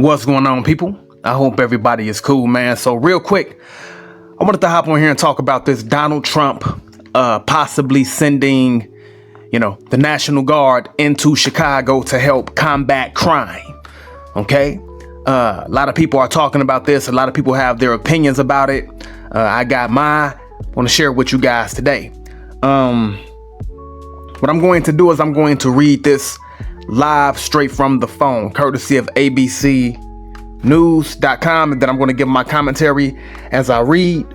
What's going on, people? I hope everybody is cool, man. So real quick, I wanted to hop on here and talk about this Donald Trump possibly sending, the National Guard into Chicago to help combat crime. Okay? A lot of people are talking about this. A lot of people have their opinions about it. I got mine. I want to share it with you guys today. What I'm going to do is I'm going to read this live straight from the phone, courtesy of abcnews.com, and then I'm going to give my commentary as I read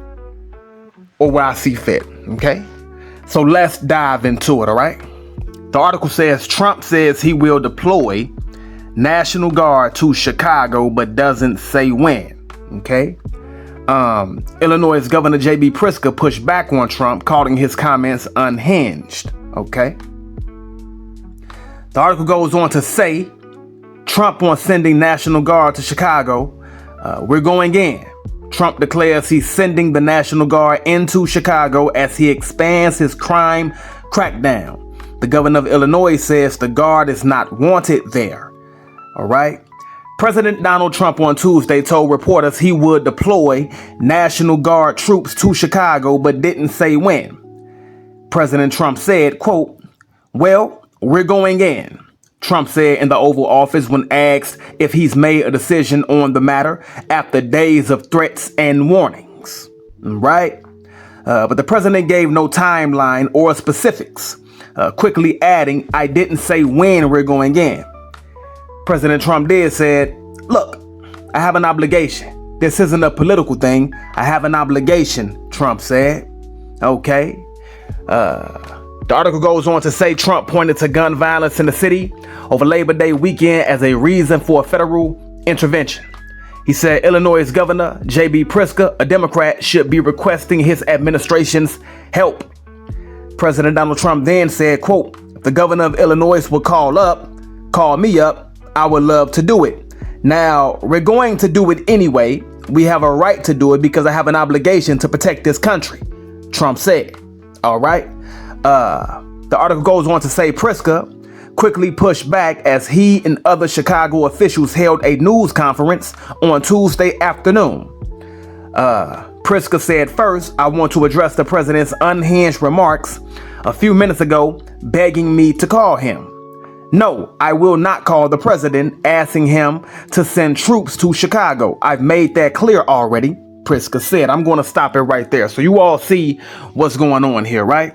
or where I see fit. Okay, so let's dive into it. All right, the article says Trump says he will deploy National Guard to Chicago but doesn't say when. Okay, Illinois Governor J.B. Pritzker pushed back on Trump, calling his comments unhinged. Okay. The article goes on to say Trump on sending National Guard to Chicago. We're going in. Trump declares he's sending the National Guard into Chicago as he expands his crime crackdown. The governor of Illinois says the Guard is not wanted there. All right. President Donald Trump on Tuesday told reporters he would deploy National Guard troops to Chicago, but didn't say when. President Trump said, quote, "Well, we're going in," Trump said in the Oval Office when asked if he's made a decision on the matter after days of threats and warnings. Right? But the president gave no timeline or specifics, quickly adding, "I didn't say when we're going in." President Trump said, "Look, I have an obligation. This isn't a political thing. I have an obligation," Trump said. Okay. The article goes on to say Trump pointed to gun violence in the city over Labor Day weekend as a reason for a federal intervention. He said Illinois Governor J.B. Pritzker, a Democrat, should be requesting his administration's help. President Donald Trump then said, quote, "If the governor of Illinois will call me up, I would love to do it. Now, we're going to do it anyway. We have a right to do it because I have an obligation to protect this country," Trump said. All right. The article goes on to say Pritzker quickly pushed back as he and other Chicago officials held a news conference on Tuesday afternoon. Pritzker said, "First, I want to address the president's unhinged remarks a few minutes ago, begging me to call him. No, I will not call the president, asking him to send troops to Chicago. I've made that clear already," Pritzker said. I'm going to stop it right there so you all see what's going on here, right?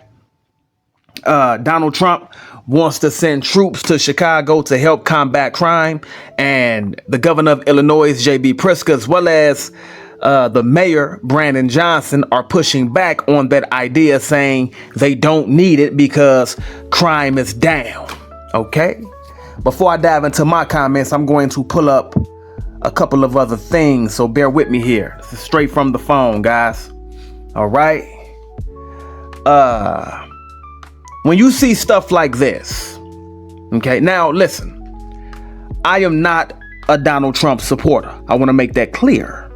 Donald Trump wants to send troops to Chicago to help combat crime, and the governor of Illinois, J.B. Pritzker, as well as the mayor, Brandon Johnson, are pushing back on that idea, saying they don't need it because crime is down. Okay? Before I dive into my comments, I'm going to pull up a couple of other things, so bear with me here. This is straight from the phone, guys. All right? When you see stuff like this, okay, now listen, I am not a Donald Trump supporter. I want to make that clear.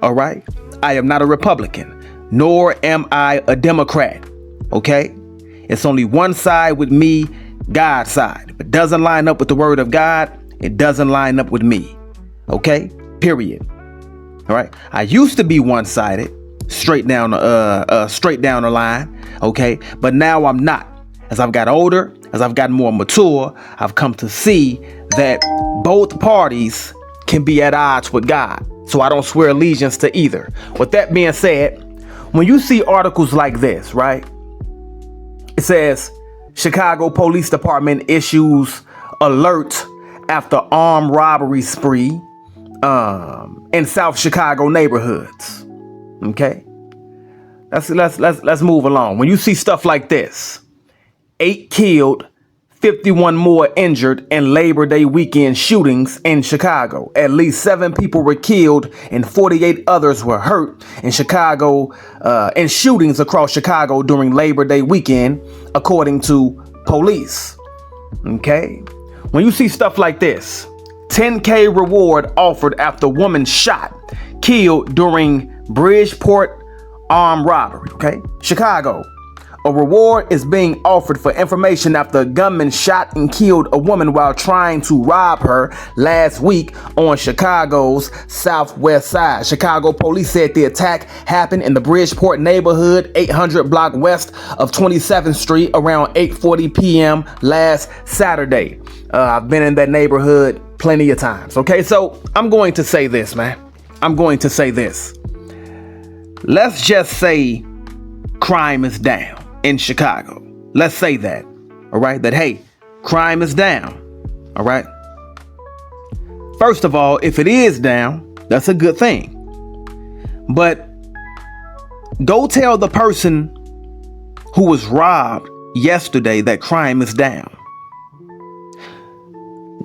All right? I am not a Republican, nor am I a Democrat. Okay? It's only one side with me, God's side. If it doesn't line up with the word of God, it doesn't line up with me. Okay? Period. All right? I used to be one-sided, straight down the line. Okay? But now I'm not. As I've got older, as I've gotten more mature, I've come to see that both parties can be at odds with God. So I don't swear allegiance to either. With that being said, when you see articles like this, right? It says Chicago Police Department issues alert after armed robbery spree in South Chicago neighborhoods. Okay? Let's move along. When you see stuff like this, 8 killed, 51 more injured in Labor Day weekend shootings in Chicago. At least 7 people were killed and 48 others were hurt in Chicago, in shootings across Chicago during Labor Day weekend, according to police. Okay? When you see stuff like this, $10K reward offered after woman shot, killed during Bridgeport armed robbery. Okay? Chicago. A reward is being offered for information after a gunman shot and killed a woman while trying to rob her last week on Chicago's southwest side. Chicago police said the attack happened in the Bridgeport neighborhood, 800 block west of 27th Street, around 8:40 p.m. last Saturday. I've been in that neighborhood plenty of times. Okay, so I'm going to say this, man. I'm going to say this. Let's just say crime is down in Chicago. Let's say that. All right. That, hey, crime is down. All right. First of all, if it is down, that's a good thing. But go tell the person who was robbed yesterday that crime is down.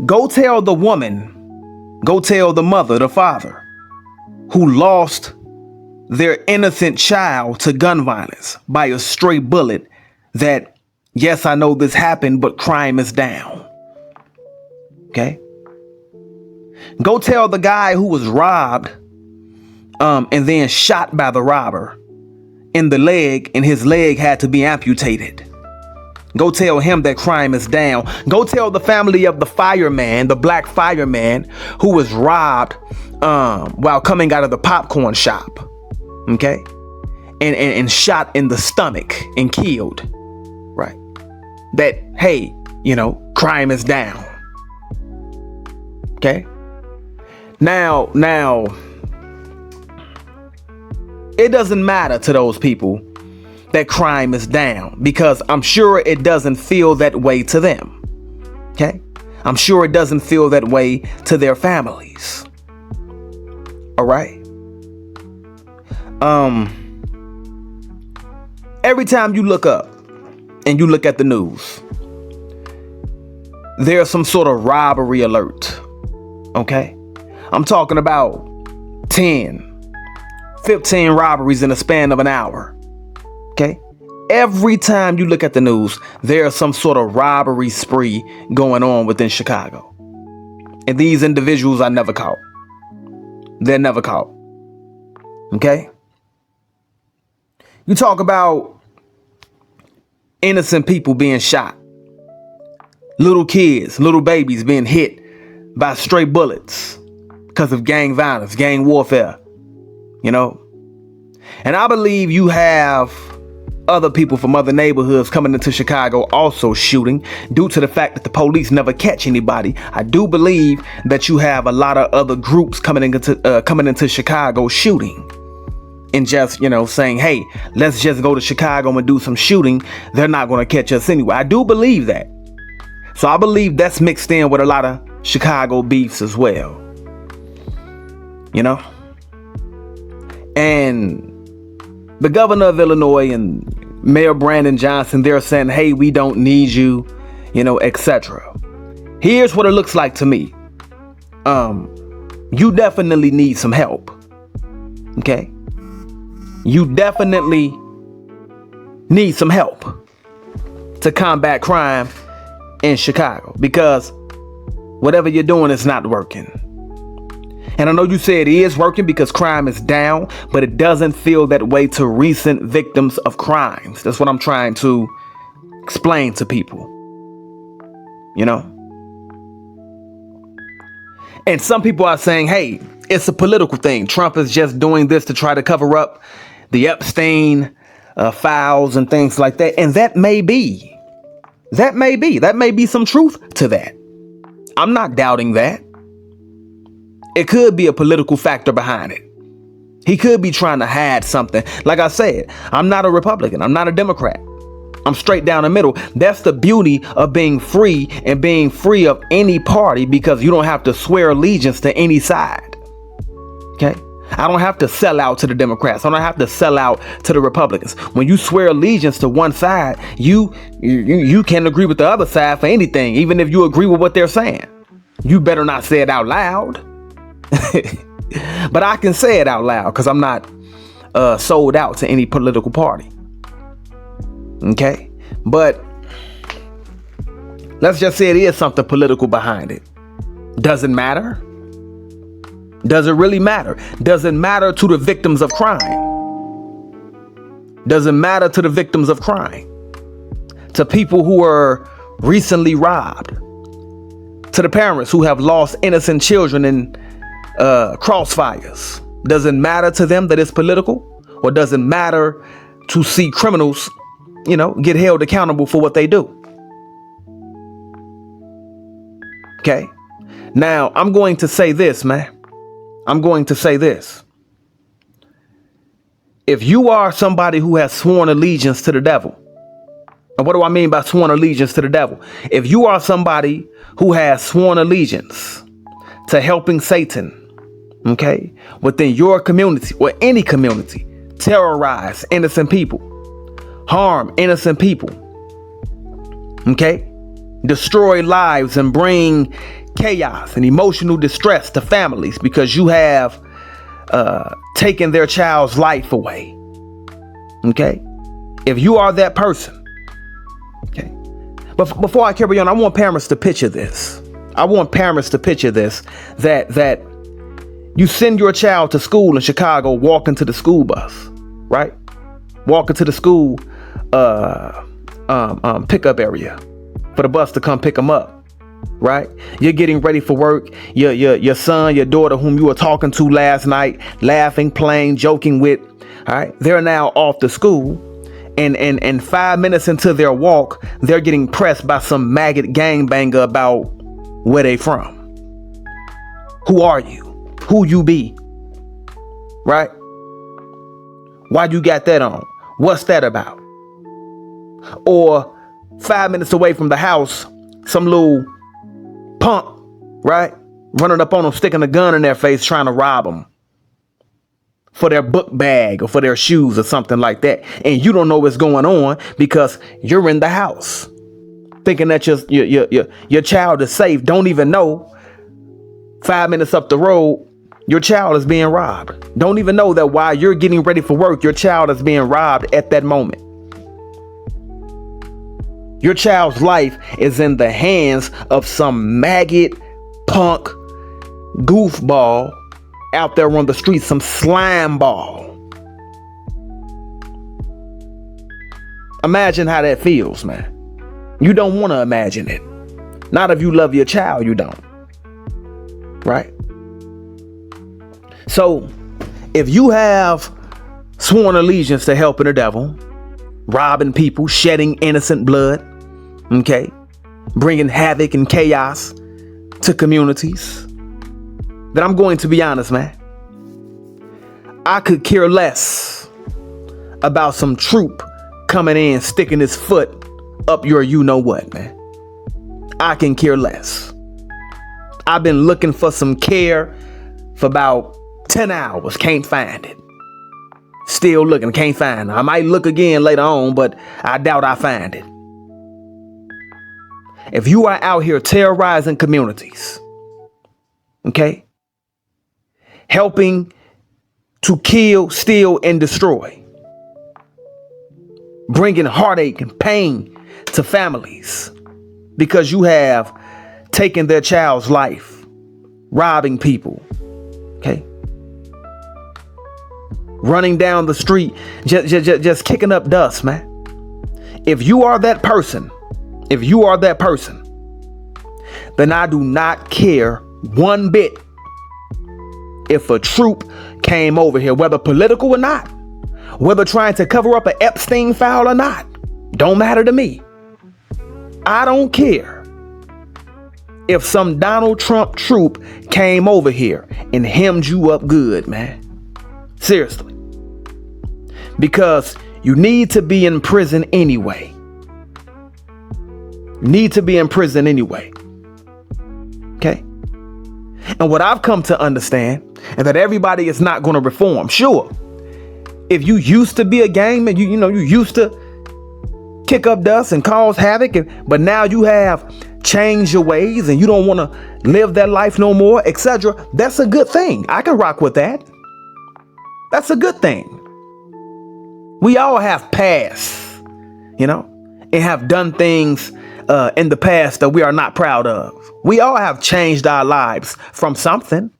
Go tell the woman, go tell the mother, the father who lost their innocent child to gun violence by a stray bullet that, yes, I know this happened, but crime is down. Okay. Go tell the guy who was robbed and then shot by the robber in the leg, and his leg had to be amputated. Go tell him that crime is down. Go tell the family of the fireman, the black fireman who was robbed while coming out of the popcorn shop. Okay. And shot in the stomach and killed. Right. That, hey, crime is down. Okay. Now, it doesn't matter to those people that crime is down, because I'm sure it doesn't feel that way to them. Okay. I'm sure it doesn't feel that way to their families. All right. Every time you look up and you look at the news, there's some sort of robbery alert. Okay. I'm talking about 10, 15 robberies in the span of an hour. Okay. Every time you look at the news, there's some sort of robbery spree going on within Chicago. And these individuals are never caught. They're never caught. Okay. You talk about innocent people being shot. Little kids, little babies being hit by stray bullets because of gang violence, gang warfare, And I believe you have other people from other neighborhoods coming into Chicago also shooting due to the fact that the police never catch anybody. I do believe that you have a lot of other groups coming into Chicago shooting. And just, saying, hey, let's just go to Chicago and do some shooting. They're not going to catch us anyway. I do believe that. So I believe that's mixed in with a lot of Chicago beefs as well. And the governor of Illinois and Mayor Brandon Johnson, they're saying, hey, we don't need you, etc. Here's what it looks like to me. You definitely need some help. Okay. You definitely need some help to combat crime in Chicago, because whatever you're doing is not working. And I know you say it is working because crime is down, but it doesn't feel that way to recent victims of crimes. That's what I'm trying to explain to people. And some people are saying, hey, it's a political thing. Trump is just doing this to try to cover up the Epstein files and things like that. And that may be some truth to that. I'm not doubting that. It could be a political factor behind it. He could be trying to hide something. Like I said, I'm not a Republican. I'm not a Democrat. I'm straight down the middle. That's the beauty of being free and being free of any party, because you don't have to swear allegiance to any side. Okay. I don't have to sell out to the Democrats. I don't have to sell out to the Republicans. When you swear allegiance to one side, you can't agree with the other side for anything, even if you agree with what they're saying. You better not say it out loud. But I can say it out loud because I'm not sold out to any political party. Okay. But let's just say it is something political behind it. Does it matter? Does it really matter? Does it matter to the victims of crime? Doesn't matter to the victims of crime, to people who were recently robbed, to the parents who have lost innocent children in crossfires. Doesn't matter to them that it's political, or doesn't matter to see criminals, get held accountable for what they do. Okay. Now, I'm going to say this, man. I'm going to say this. If you are somebody who has sworn allegiance to the devil, and what do I mean by sworn allegiance to the devil? If you are somebody who has sworn allegiance to helping Satan, okay, within your community or any community, terrorize innocent people, harm innocent people, okay, destroy lives and bring chaos and emotional distress to families because you have taken their child's life away. Okay. If you are that person. Okay. But before I carry on, I want parents to picture this. That you send your child to school in Chicago, walking to the school bus, right? Walking to the school pickup area for the bus to come pick them up. Right? You're getting ready for work. Your son, your daughter, whom you were talking to last night, laughing, playing, joking with. All right. They're now off to school. And 5 minutes into their walk, they're getting pressed by some maggot gangbanger about where they from. Who are you? Who you be? Right? Why you got that on? What's that about? Or 5 minutes away from the house, some little punk, right, running up on them, sticking a gun in their face, trying to rob them for their book bag or for their shoes or something like that. And you don't know what's going on because you're in the house thinking that your child is safe. Don't even know 5 minutes up the road, your child is being robbed. Don't even know that while you're getting ready for work, your child is being robbed at that moment. Your child's life is in the hands of some maggot, punk, goofball out there on the street, some slime ball. Imagine how that feels, man. You don't want to imagine it. Not if you love your child, you don't. Right? So, if you have sworn allegiance to helping the devil, robbing people, shedding innocent blood, okay, bringing havoc and chaos to communities, then I'm going to be honest, man. I could care less about some troop coming in, sticking his foot up your you-know-what, man. I can care less. I've been looking for some care for about 10 hours, can't find it. Still looking, can't find it. I might look again later on, but I doubt I find it. If you are out here terrorizing communities, okay, helping to kill, steal, and destroy, bringing heartache and pain to families because you have taken their child's life, robbing people, okay, running down the street, just kicking up dust, man. If you are that person, then I do not care one bit if a troop came over here, whether political or not, whether trying to cover up an Epstein file or not. Don't matter to me. I don't care if some Donald Trump troop came over here and hemmed you up good, man. Seriously. Because you need to be in prison anyway. Okay? And what I've come to understand is that everybody is not going to reform. Sure. If you used to be a gangman, you used to kick up dust and cause havoc, but now you have changed your ways and you don't want to live that life no more, etc. That's a good thing. I can rock with that. That's a good thing. We all have pasts, and have done things in the past that we are not proud of. We all have changed our lives from something.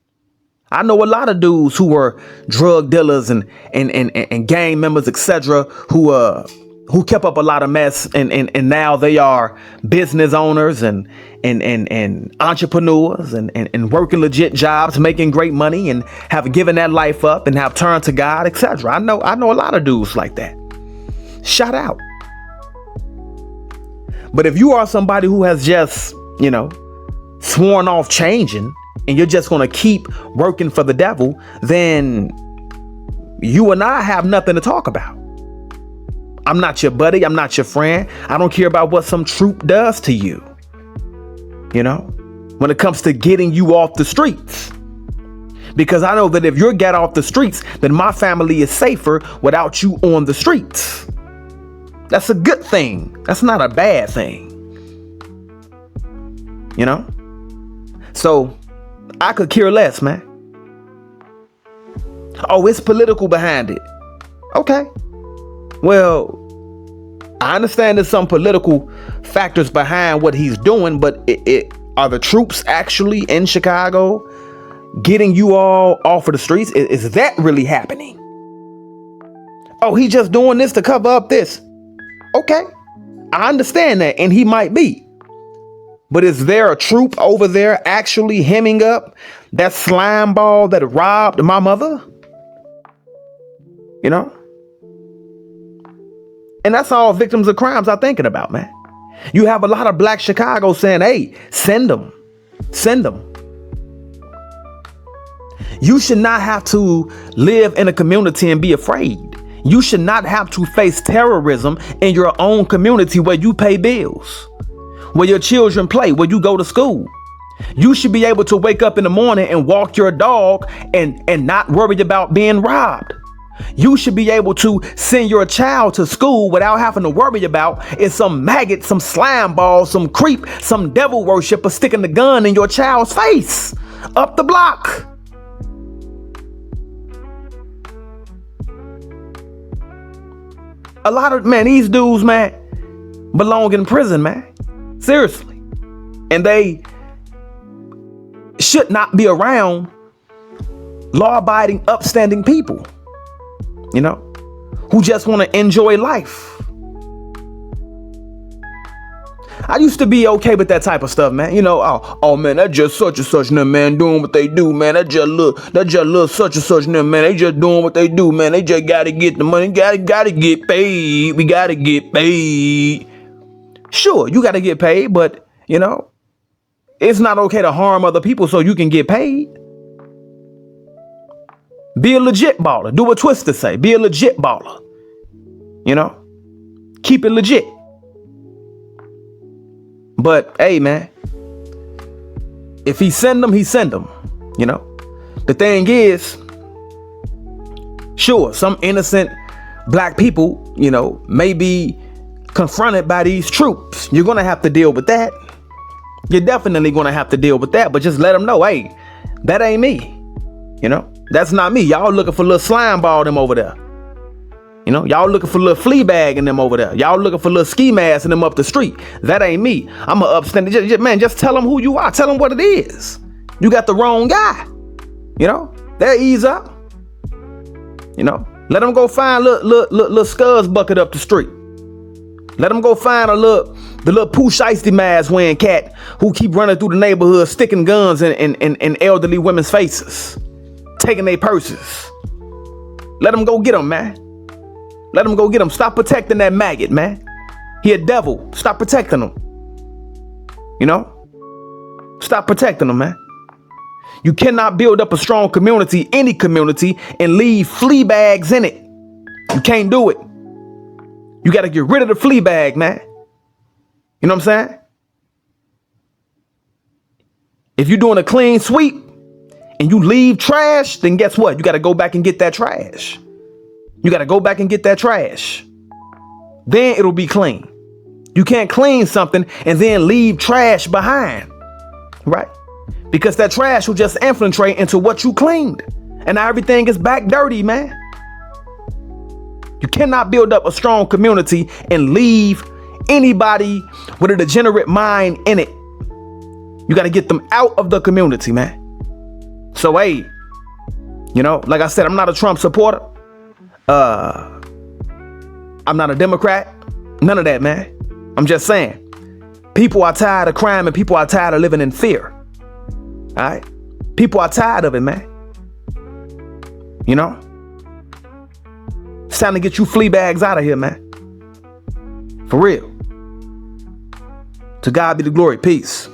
I know a lot of dudes who were drug dealers and gang members, etc., who kept up a lot of mess, and now they are business owners and entrepreneurs and working legit jobs, making great money, and have given that life up and have turned to God, etc. I know a lot of dudes like that. Shout out. But if you are somebody who has just, sworn off changing, and you're just going to keep working for the devil, then you and I have nothing to talk about. I'm not your buddy. I'm not your friend. I don't care about what some troop does to you. When it comes to getting you off the streets. Because I know that if you're get off the streets, then my family is safer without you on the streets. That's a good thing. That's not a bad thing. So I could care less, man. Oh, it's political behind it. Okay. Well, I understand there's some political factors behind what he's doing, but are the troops actually in Chicago getting you all off of the streets? Is that really happening? Oh, he's just doing this to cover up this. Okay, I understand that, and he might be. But is there a troop over there actually hemming up that slime ball that robbed my mother? And that's all victims of crimes I'm thinking about, man. You have a lot of Black Chicago saying, hey, send them. Send them. You should not have to live in a community and be afraid. You should not have to face terrorism in your own community where you pay bills, where your children play, where you go to school. You should be able to wake up in the morning and walk your dog and not worry about being robbed. You should be able to send your child to school without having to worry about is some maggot, some slime ball, some creep, some devil worshiper sticking the gun in your child's face up the block. A lot of, these dudes, belong in prison, Seriously. And they should not be around law-abiding, upstanding people, who just want to enjoy life. I used to be okay with that type of stuff, man. Oh man, that's just such and such, man, doing what they do, man. That just little such and such, man. They just doing what they do, man. They just gotta get the money, gotta get paid. We gotta get paid. Sure, you gotta get paid, but it's not okay to harm other people so you can get paid. Be a legit baller. Do what Twister say. Be a legit baller. Keep it legit. But hey, man, if he send them, he send them. The thing is, sure, some innocent Black people, may be confronted by these troops. You're going to have to deal with that. You're definitely going to have to deal with that. But just let them know, hey, that ain't me. That's not me. Y'all looking for little slime ball them over there. Y'all looking for little flea bag in them over there. Y'all looking for little ski mask in them up the street. That ain't me. I'm an upstanding. Just tell them who you are. Tell them what it is. You got the wrong guy. They'll ease up. Let them go find little Scuzz bucket up the street. Let them go find the little Pooh Shiesty mask wearing cat who keep running through the neighborhood sticking guns in elderly women's faces, taking their purses. Let them go get them, man. Let them go get him. Stop protecting that maggot, man. He a devil. Stop protecting him. Stop protecting him, man. You cannot build up a strong community, any community, and leave flea bags in it. You can't do it. You got to get rid of the flea bag, man. You know what I'm saying? If you're doing a clean sweep and you leave trash, then guess what? You got to go back and get that trash. You got to go back and get that trash. Then it'll be clean. You can't clean something and then leave trash behind, right? Because that trash will just infiltrate into what you cleaned. And now everything is back dirty, man. You cannot build up a strong community and leave anybody with a degenerate mind in it. You got to get them out of the community, man. So, hey, You know, like I said, I'm not a Trump supporter. I'm not a Democrat. None of that, man. I'm just saying, people are tired of crime and people are tired of living in fear. All right? People are tired of it, man. You know? It's time to get you flea bags out of here, man. For real. To God be the glory. Peace.